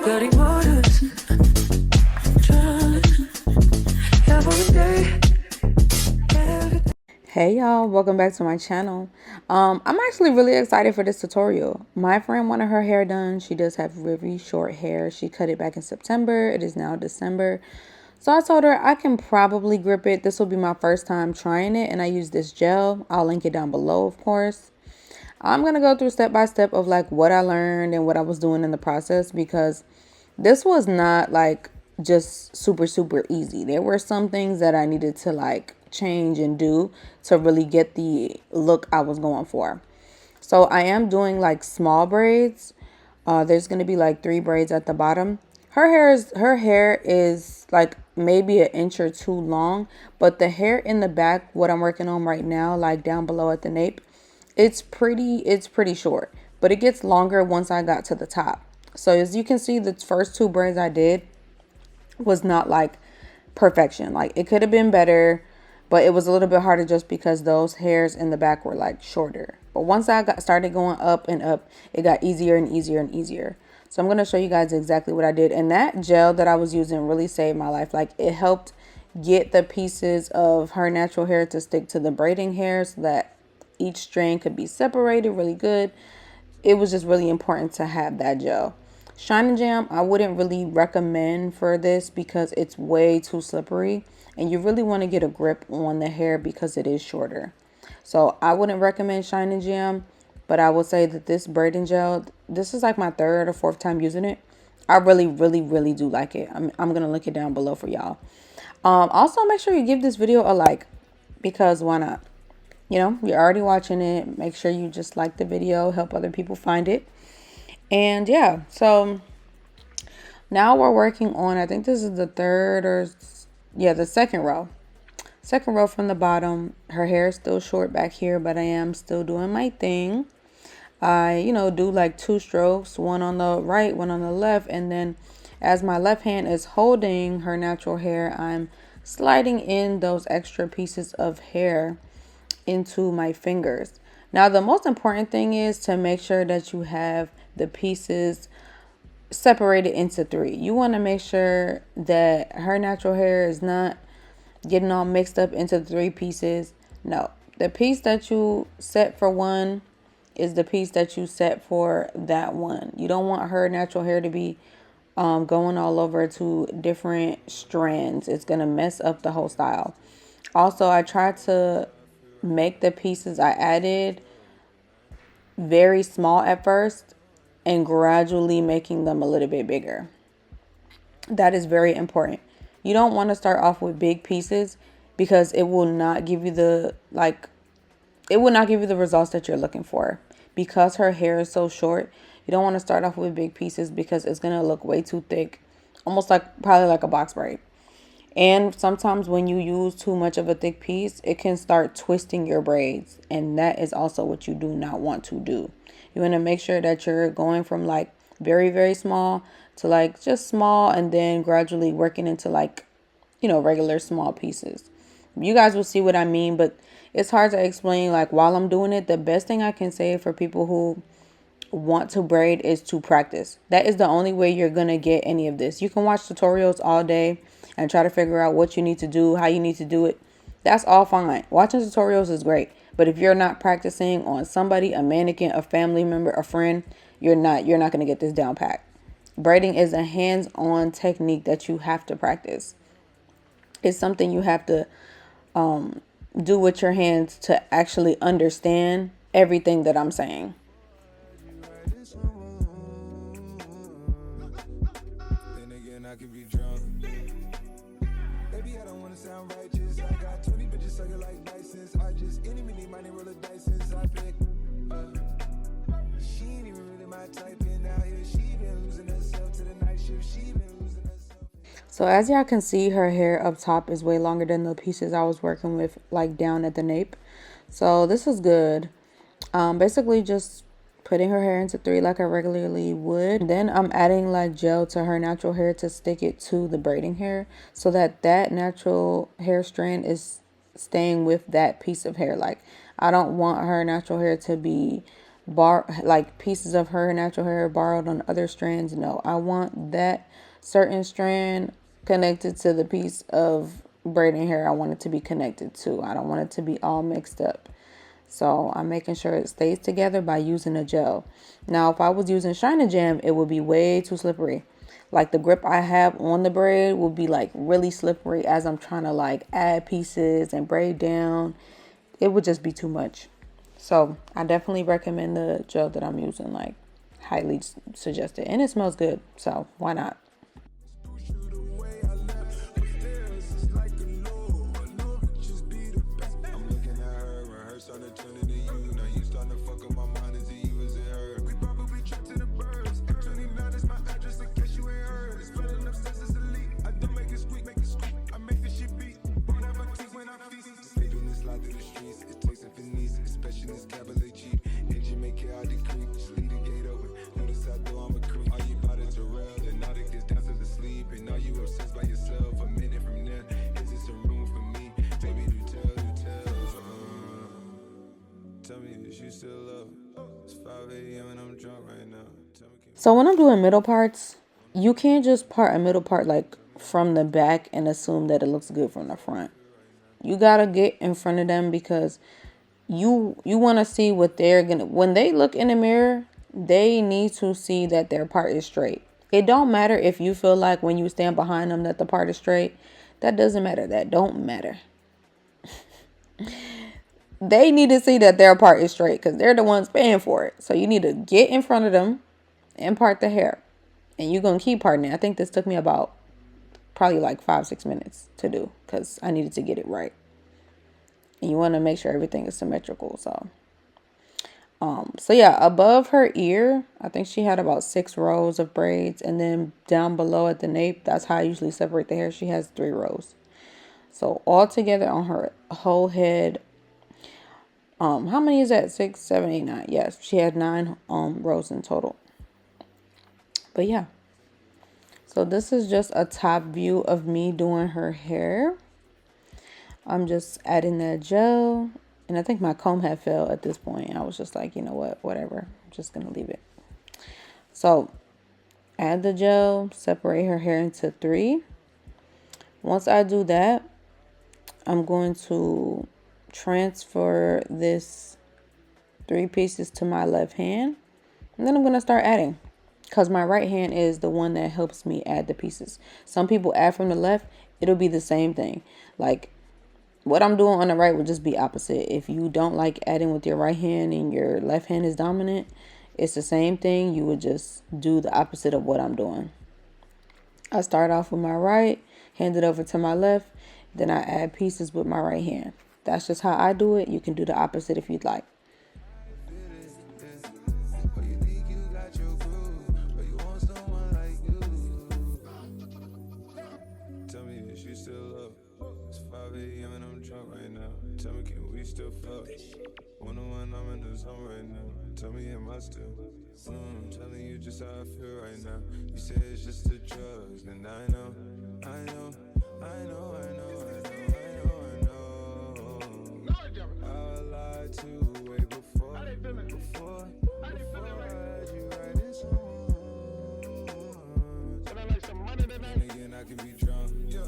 Hey y'all, welcome back to my channel. I'm actually really excited for this tutorial. My friend wanted her hair done. She does have really short hair. She cut it back in September. It is now December. So I told her I can probably grip it. This will be my first time trying it, and I use this gel. I'll link it down below, of course. I'm going to go through step by step of like what I learned and what I was doing in the process, because this was not like just super easy. There were some things that I needed to like change and do to really get the look I was going for. So I am doing like small braids. There's going to be like 3 braids at the bottom. Her hair is like maybe an inch or 2 long, but the hair in the back, what I'm working on right now, like down below at the nape, it's pretty short, but it gets longer once I got to the top. So as you can see, the first 2 braids I did was not like perfection. Like it could have been better, but it was a little bit harder just because those hairs in the back were like shorter. But once I got started going up and up, it got easier and easier and easier. So I'm going to show you guys exactly what I did. And that gel that I was using really saved my life. Like it helped get the pieces of her natural hair to stick to the braiding hair so that each strand could be separated really good. It was just really important to have that gel. Shine and Jam, I wouldn't really recommend for this because it's way too slippery and you really want to get a grip on the hair because it is shorter. So I wouldn't recommend Shine and Jam, but I will say that this braiding gel, this is like my 3rd or 4th time using it. I really do like it. I'm going to link it down below for y'all. Also, make sure you give this video a like, because why not? You know, you're already watching it. Make sure you just like the video, help other people find it. And yeah, so now we're working on, I think this is the 3rd or, yeah, the 2nd row. 2nd row from the bottom. Her hair is still short back here, but I am still doing my thing. I, do like 2 strokes, one on the right, one on the left. And then as my left hand is holding her natural hair, I'm sliding in those extra pieces of hair into my fingers. Now, the most important thing is to make sure that you have the pieces separated into 3. You want to make sure that her natural hair is not getting all mixed up into 3 pieces. No, the piece that you set for one is the piece that you set for that one. You don't want her natural hair to be going all over to different strands. It's going to mess up the whole style. Also, I tried to make the pieces I added very small at first and gradually making them a little bit bigger. That is very important. You don't want to start off with big pieces because it will not give you the results that you're looking for. Because her hair is so short, you don't want to start off with big pieces because it's going to look way too thick, almost like probably like a box braid. And sometimes when you use too much of a thick piece, it can start twisting your braids. And that is also what you do not want to do. You want to make sure that you're going from like very small to like just small, and then gradually working into like, regular small pieces. You guys will see what I mean, but it's hard to explain like while I'm doing it. The best thing I can say for people who want to braid is to practice. That is the only way you're gonna get any of this. You can watch tutorials all day and try to figure out what you need to do, how you need to do it. That's all fine. Watching tutorials is great, but if you're not practicing on somebody, a mannequin, a family member, a friend, you're not gonna get this down pat. Braiding is a hands-on technique that you have to practice. It's something you have to do with your hands to actually understand everything that I'm saying. So as y'all can see, her hair up top is way longer than the pieces I was working with like down at the nape. So this is good. Basically just putting her hair into 3 like I regularly would. Then I'm adding like gel to her natural hair to stick it to the braiding hair so that that natural hair strand is staying with that piece of hair. Like I don't want her natural hair to be like pieces of her natural hair borrowed on other strands. No, I want that certain strand connected to the piece of braiding hair I want it to be connected to. I don't want it to be all mixed up. So I'm making sure it stays together by using a gel. Now, if I was using Shine Jam, it would be way too slippery. Like the grip I have on the braid will be like really slippery as I'm trying to like add pieces and braid down. It would just be too much. So I definitely recommend the gel that I'm using, like highly suggested. And it smells good, so why not? So when I'm doing middle parts, you can't just part a middle part like from the back and assume that it looks good from the front. You gotta get in front of them because you want to see what they're gonna, when they look in the mirror, they need to see that their part is straight. It don't matter if you feel like when you stand behind them that the part is straight. That doesn't matter. That don't matter. They need to see that their part is straight because they're the ones paying for it. So you need to get in front of them and part the hair. And you're going to keep parting it. I think this took me about probably like 5-6 minutes to do because I needed to get it right. And you want to make sure everything is symmetrical. So yeah, above her ear, I think she had about 6 rows of braids. And then down below at the nape, that's how I usually separate the hair. She has 3 rows. So all together on her whole head, how many is that? 6, 7, 8, 9. Yes, she had 9 rows in total. But yeah. So this is just a top view of me doing her hair. I'm just adding that gel. And I think my comb had fell at this point. I was just like, you know what? Whatever. I'm just going to leave it. So add the gel. Separate her hair into 3. Once I do that, I'm going to transfer this 3 pieces to my left hand. And then I'm going to start adding. Because my right hand is the one that helps me add the pieces. Some people add from the left. It'll be the same thing. Like what I'm doing on the right would just be opposite. If you don't like adding with your right hand and your left hand is dominant, it's the same thing. You would just do the opposite of what I'm doing. I start off with my right, hand it over to my left. Then I add pieces with my right hand. That's just how I do it. You can do the opposite if you'd like. Tell me, am I still? Telling you just how I feel right now. You say it's just the drugs, and I know. I lied to way before I had you writing songs. And again, I can be drunk. Yeah,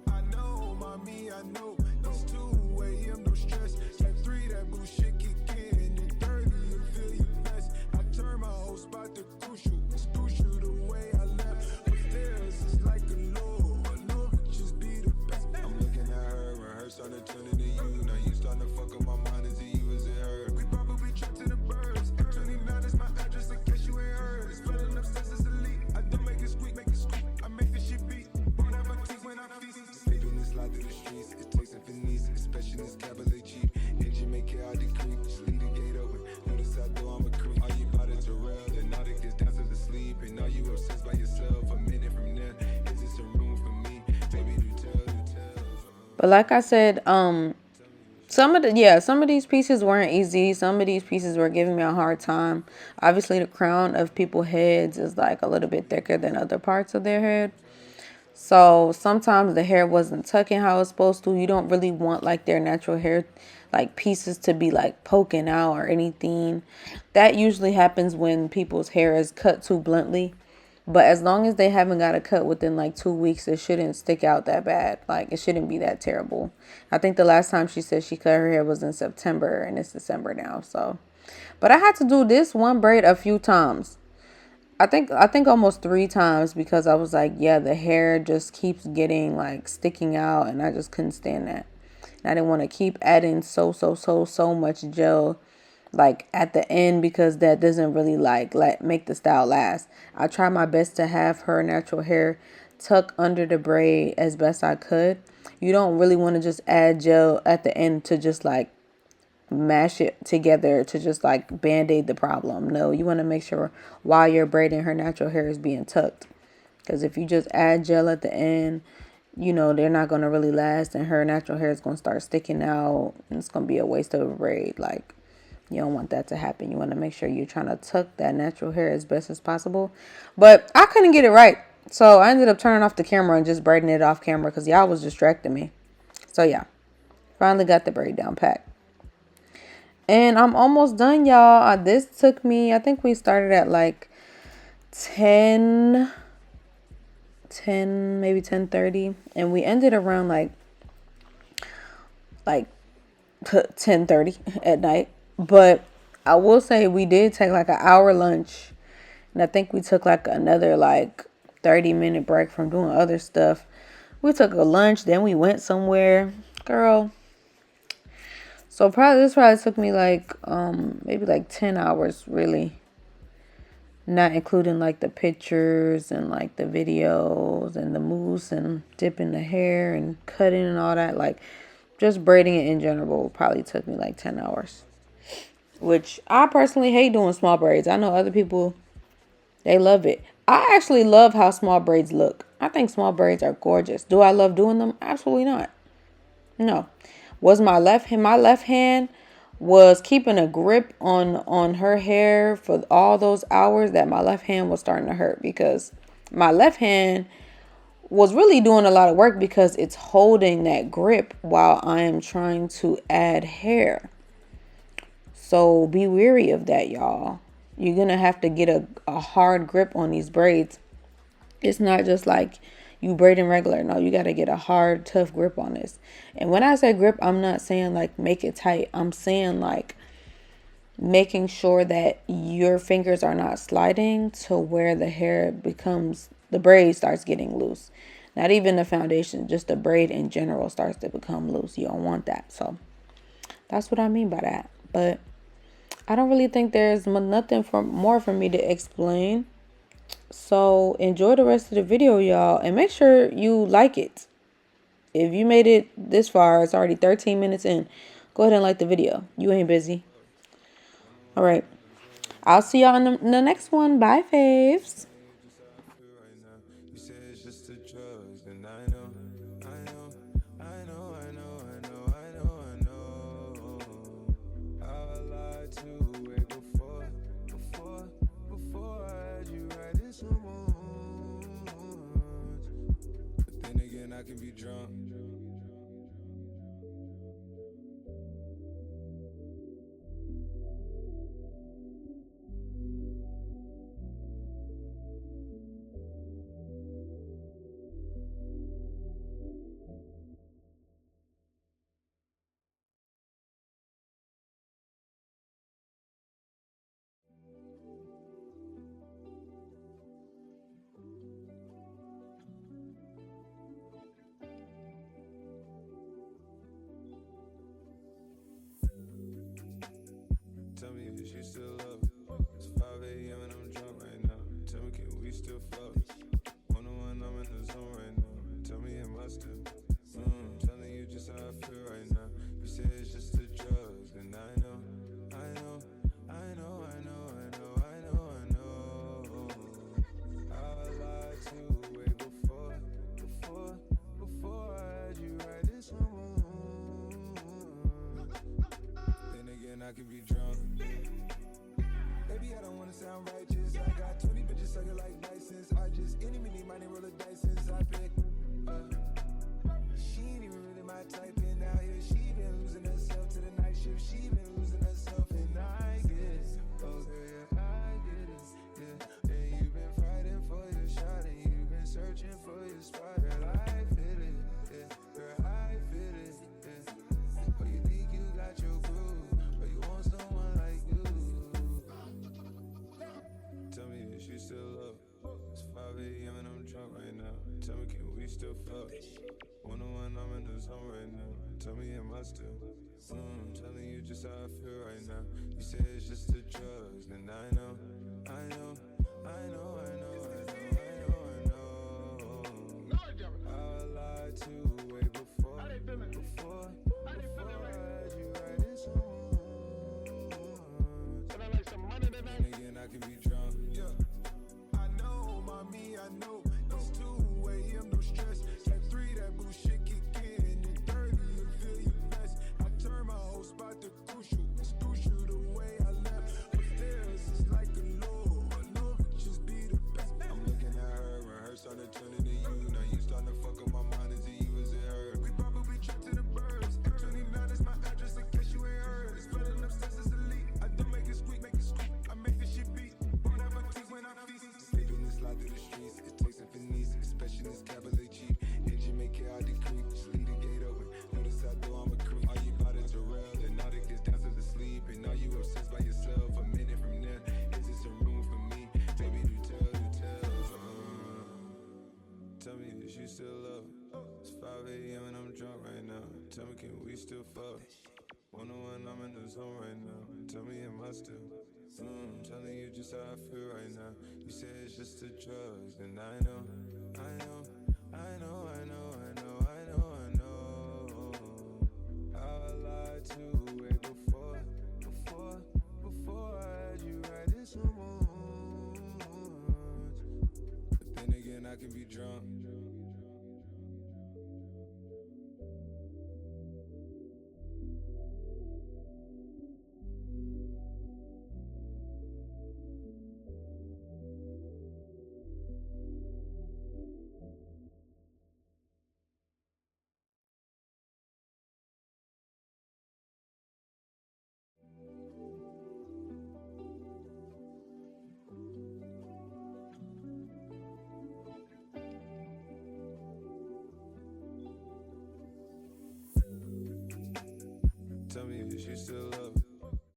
I know, mommy, I know. It's 2 a.m. no stress. At 3, that bullshit kick in. At 30, you feel your best. I turn my whole spot to crucial. It's crucial the way I left. But theirs is like a low. A low could just be the best. I'm looking at her and her starting to turn into you. Now you starting to fuck up my mind. Is it you, is it her? We probably trapped to the birds. 29 is my address in case you ain't heard. It's flooding upstairs, it's elite. I don't make it squeak, I make the shit beat. Burn out my teeth when I feast. Stay doing this slide through the streets. It takes some finesse, especially this cabaret cheap. Engine make it out the creek. Just leave the gate open. Notice I do I'm a creep. Are you about it to rail? The Nautic is down to the sleep. And are you obsessed by yourself? A minute from there, is this a room for me? Baby, do tell. But like I said, some of these pieces weren't easy. Some of these pieces were giving me a hard time. Obviously, the crown of people's heads is like a little bit thicker than other parts of their head. So sometimes the hair wasn't tucking how it's supposed to. You don't really want like their natural hair like pieces to be like poking out or anything. That usually happens when people's hair is cut too bluntly. But as long as they haven't got a cut within like 2 weeks, it shouldn't stick out that bad. Like it shouldn't be that terrible. I think the last time she said she cut her hair was in September and it's December now. So, but I had to do this one braid a few times. I think almost 3 times because I was like, yeah, the hair just keeps getting like sticking out and I just couldn't stand that. And I didn't want to keep adding so much gel like at the end because that doesn't really like make the style last. I try my best to have her natural hair tuck under the braid as best I could. You don't really want to just add gel at the end to just like mash it together to just like band-aid the problem. No, you want to make sure while you're braiding her natural hair is being tucked. Because if you just add gel at the end, you know, they're not going to really last and her natural hair is going to start sticking out and it's going to be a waste of a braid. Like, you don't want that to happen. You want to make sure you're trying to tuck that natural hair as best as possible. But I couldn't get it right. So I ended up turning off the camera and just braiding it off camera because y'all was distracting me. So yeah, finally got the braid down pat. And I'm almost done, y'all. This took me, I think we started at like 10, maybe 10:30. And we ended around like 10:30 at night. But I will say we did take like an hour lunch. And I think we took like another like 30-minute break from doing other stuff. We took a lunch, then we went somewhere. Girl. So this probably took me like maybe like 10 hours really. Not including like the pictures and like the videos and the mousse and dipping the hair and cutting and all that. Like just braiding it in general probably took me like 10 hours. Which I personally hate doing small braids. I know other people, they love it. I actually love how small braids look. I think small braids are gorgeous. Do I love doing them? Absolutely not. No. Was my left hand was keeping a grip on her hair for all those hours that my left hand was starting to hurt because my left hand was really doing a lot of work because it's holding that grip while I am trying to add hair. So be wary of that, y'all. You're going to have to get a hard grip on these braids. It's not just like you braiding regular. No, you got to get a hard, tough grip on this. And when I say grip, I'm not saying like make it tight. I'm saying like making sure that your fingers are not sliding to where the braid starts getting loose. Not even the foundation, just the braid in general starts to become loose. You don't want that. So that's what I mean by that. But I don't really think there's nothing more for me to explain. So enjoy the rest of the video, y'all, and make sure you like it. If you made it this far, it's already 13 minutes in. Go ahead and like the video. You ain't busy. All right. I'll see y'all in the next one. Bye, faves. You say it's just the drugs, and I know. How I lied to way before I had you riding someone. But then again, I can be drunk. Tell me if you still love it. It's 5 a.m. and I'm drunk right now. Tell me, can we still fuck? One, I'm in the zone right now. Tell me, am I still? Telling you just how I feel right now. You say it's just the drugs, and I know. How I lied to you way before I had you riding someone. Then again, I could be drunk. Baby, I don't wanna sound righteous. I got 20 bitches sucking like license. I just any mini money roll a dice since I pick. typing out here, she been losing herself to the night shift. She been losing herself, and I get it. Okay, yeah, I get it. Yeah, and you've been fighting for your shot, and you've been searching for your spot. Girl, I feel it. Yeah, girl, I feel it. Yeah. Oh, you think you got your groove, but you want someone like you. Tell me if you still up. It's 5 a.m. and I'm drunk right now. Tell me, can we still fuck? 101, I'm in the zone right now. Tell me, am I still? Telling you just how I feel right now. You say it's just the drugs, and I know, I know, I know, I know, I know, I know, I know. I lied to way before, before I had you writing songs. And again, I can be drunk. Yeah. I know, mommy, I know. It's 2 a.m. no stress. Type 3, that bullshit kick in. You're 30, you feel your best. I turn my whole spot to crucial. It's crucial the way I left. Upstairs is like a low. I know it just be the best. I'm looking at her when her started turning to you. Now you starting to fuck up my mind. Is it you, is it her? We probably tripped to the birds. 29 is my address in case you ain't heard. It's flooding upstairs, it's elite. I don't make it squeak, make it squeak. I make this shit beat. Whatever teeth when I feast. Sleeping and slide through the streets. It takes a finesse, especially this cabaret cheap. Engine make it hard to creep. Just leave the gate open. Notice I do, I'm a creep. Are you about it to rail? And now that gets down to the sleep. And are you obsessed by yourself? A minute from there, is this a room for me? Baby, do tell, do tell. Tell me, is you still up? It's 5 a.m. and I'm drunk right now. Tell me, can we still fuck? 101, I'm in the zone right now. Tell me, am I still? Telling you just how I feel right now. You say it's just the drugs, and I know, I know, I know, I know, I know, I know, I know. I lied to way before, before I had you writing songs. But then again, I can be drunk. Tell me, is you still up?